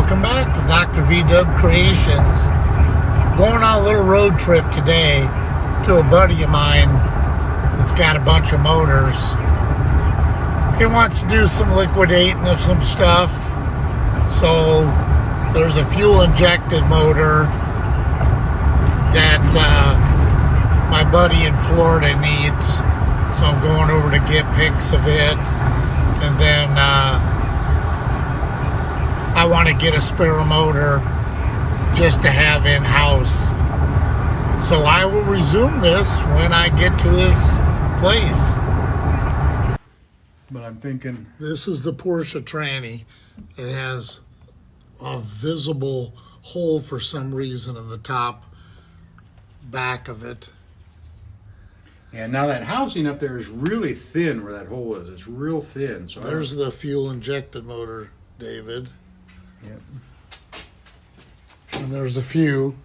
Welcome back to Dr. V-Dub Creations. Going on a little road trip today to a buddy of mine that's got a bunch of motors. He wants to do some liquidating of some stuff. So there's a fuel injected motor that my buddy in Florida needs. So I'm going over to get pics of it. And then I want to get a spare motor just to have in-house. So I will resume this when I get to his place. But I'm thinking... This is the Porsche tranny. It has a visible hole for some reason in the top back of it. Yeah, now that housing up there is really thin where that hole is. It's real thin. So there's the fuel injected motor, David. Yep. And there's a few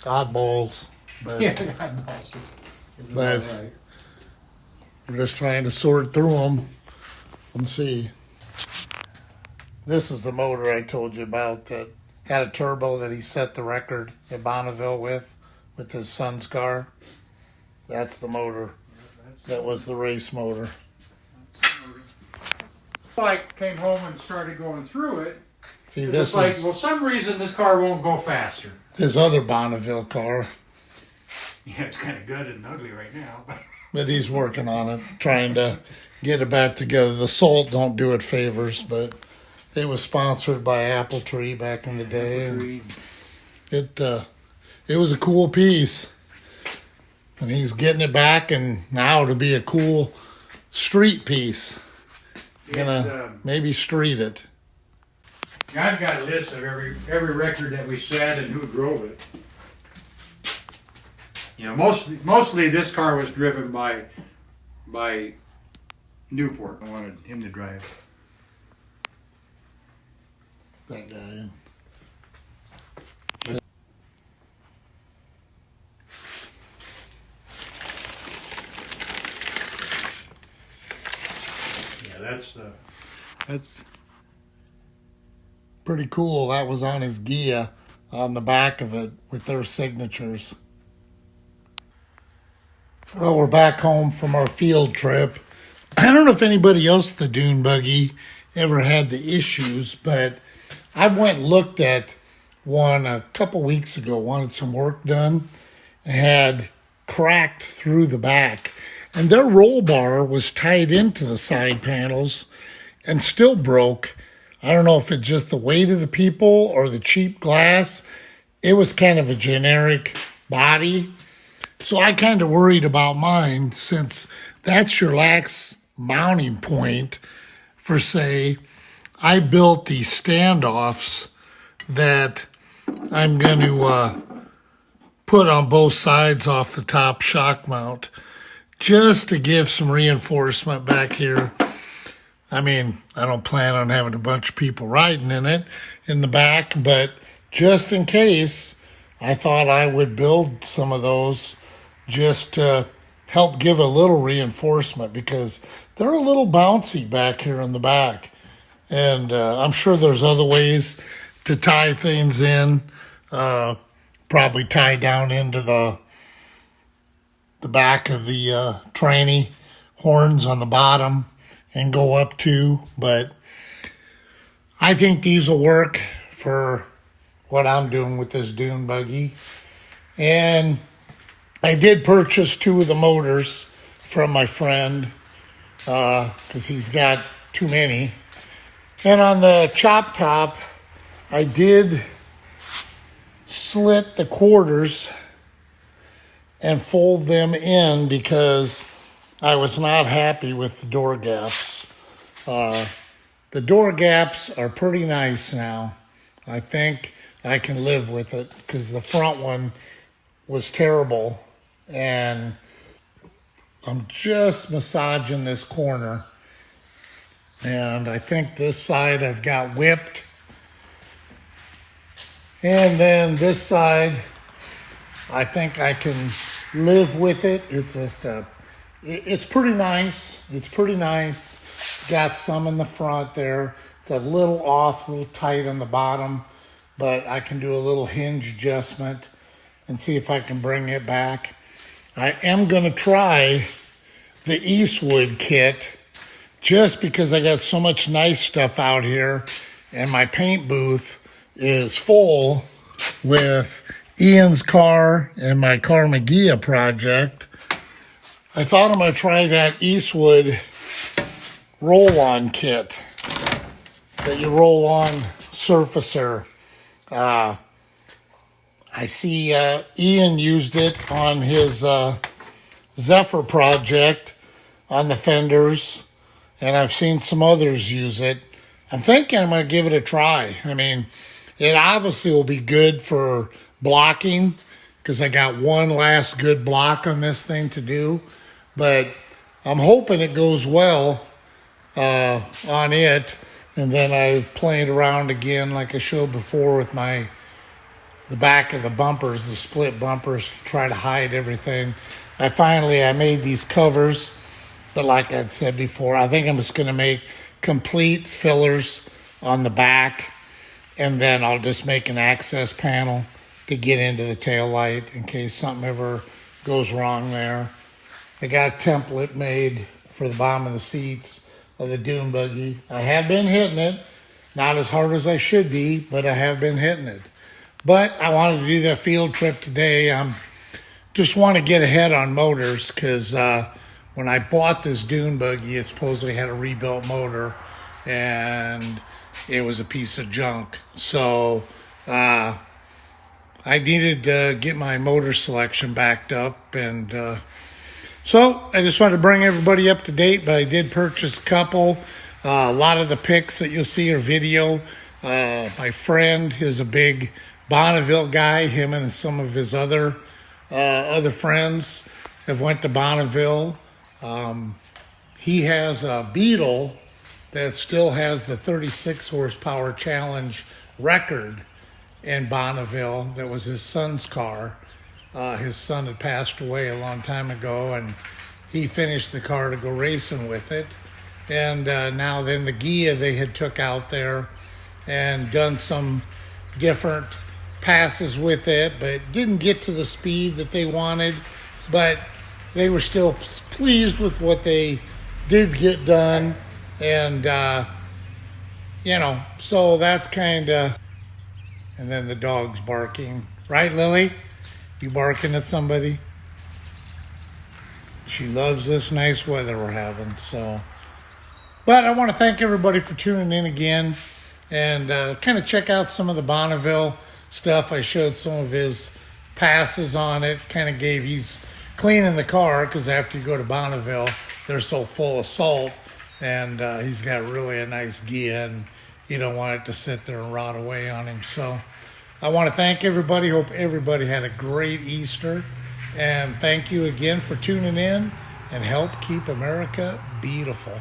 oddballs. But, yeah, oddballs. But right. We're just trying to sort through them and see. This is the motor I told you about that had a turbo that he set the record at Bonneville with his son's car. That's the motor. That was the race motor. I came home and started going through it. See, this like, is well, some reason this car won't go faster. his other Bonneville car. Yeah, it's kind of good and ugly right now. But he's working on it, trying to get it back together. The salt don't do it favors, but it was sponsored by Apple Tree back in the day. And it was a cool piece. And he's getting it back, and now to be a cool street piece. He's gonna maybe street it. I've got a list of every record that we set and who drove it. You know, mostly this car was driven by Newport. I wanted him to drive. That guy. That's pretty cool. That was on his Gia on the back of it with their signatures. Well, we're back home from our field trip. I don't know if anybody else at the dune buggy ever had the issues, but I went and looked at one a couple weeks ago, wanted some work done, had cracked through the back. And their roll bar was tied into the side panels and still broke. I don't know if it's just the weight of the people or the cheap glass. It was kind of a generic body. So I kind of worried about mine, since that's your lax mounting point for, say, I built these standoffs that I'm going to put on both sides off the top shock mount, just to give some reinforcement back here. I mean, I don't plan on having a bunch of people riding in it in the back, but just in case, I thought I would build some of those just to help give a little reinforcement, because they're a little bouncy back here in the back. And I'm sure there's other ways to tie things in, probably tie down into the back of the tranny, horns on the bottom, and go up too. But I think these will work for what I'm doing with this dune buggy. And I did purchase 2 of the motors from my friend, because he's got too many. And on the chop top, I did slit the quarters and fold them in, because I was not happy with the door gaps. The door gaps are pretty nice now. I think I can live with it, because the front one was terrible. And I'm just massaging this corner. And I think this side I've got whipped. And then this side, I think I can live with it. It's just it's pretty nice. It's pretty nice. It's got some in the front there. It's a little off, a little tight on the bottom, but I can do a little hinge adjustment and see if I can bring it back. I am going to try the Eastwood kit just because I got so much nice stuff out here and my paint booth is full with Ian's car and my Carmagia project. I thought I'm going to try that Eastwood roll-on kit that you roll on surfacer. I see Ian used it on his Zephyr project on the fenders, and I've seen some others use it. I'm thinking I'm going to give it a try. I mean, it obviously will be good for blocking because I got one last good block on this thing to do, but I'm hoping it goes well on it. And then I played around again like I showed before with the back of the bumpers, the split bumpers, to try to hide everything. I made these covers, but like I'd said before, I think I'm just going to make complete fillers on the back, and then I'll just make an access panel to get into the tail light in case something ever goes wrong there. I got a template made for the bottom of the seats of the dune buggy. I have been hitting it, not as hard as I should be, but I have been hitting it. But I wanted to do that field trip today. Just want to get ahead on motors because when I bought this dune buggy, it supposedly had a rebuilt motor, and it was a piece of junk. So I needed to get my motor selection backed up, and so I just wanted to bring everybody up to date. But I did purchase a couple. A lot of the pics that you'll see are video. My friend is a big Bonneville guy. Him and some of his other friends have went to Bonneville. He has a Beetle that still has the 36 horsepower challenge record in Bonneville. That was his son's car. His son had passed away a long time ago, and he finished the car to go racing with it. And now then the Gia they had took out there and done some different passes with it, but didn't get to the speed that they wanted. But they were still pleased with what they did get done. And, so that's kind of... And then the dog's barking. Right, Lily? You barking at somebody? She loves this nice weather we're having, so... But I want to thank everybody for tuning in again and kind of check out some of the Bonneville stuff. I showed some of his passes on it. He's cleaning the car because after you go to Bonneville, they're so full of salt. And he's got really a nice Gia, and you don't want it to sit there and rot away on him. So I want to thank everybody. Hope everybody had a great Easter. And thank you again for tuning in, and help keep America beautiful.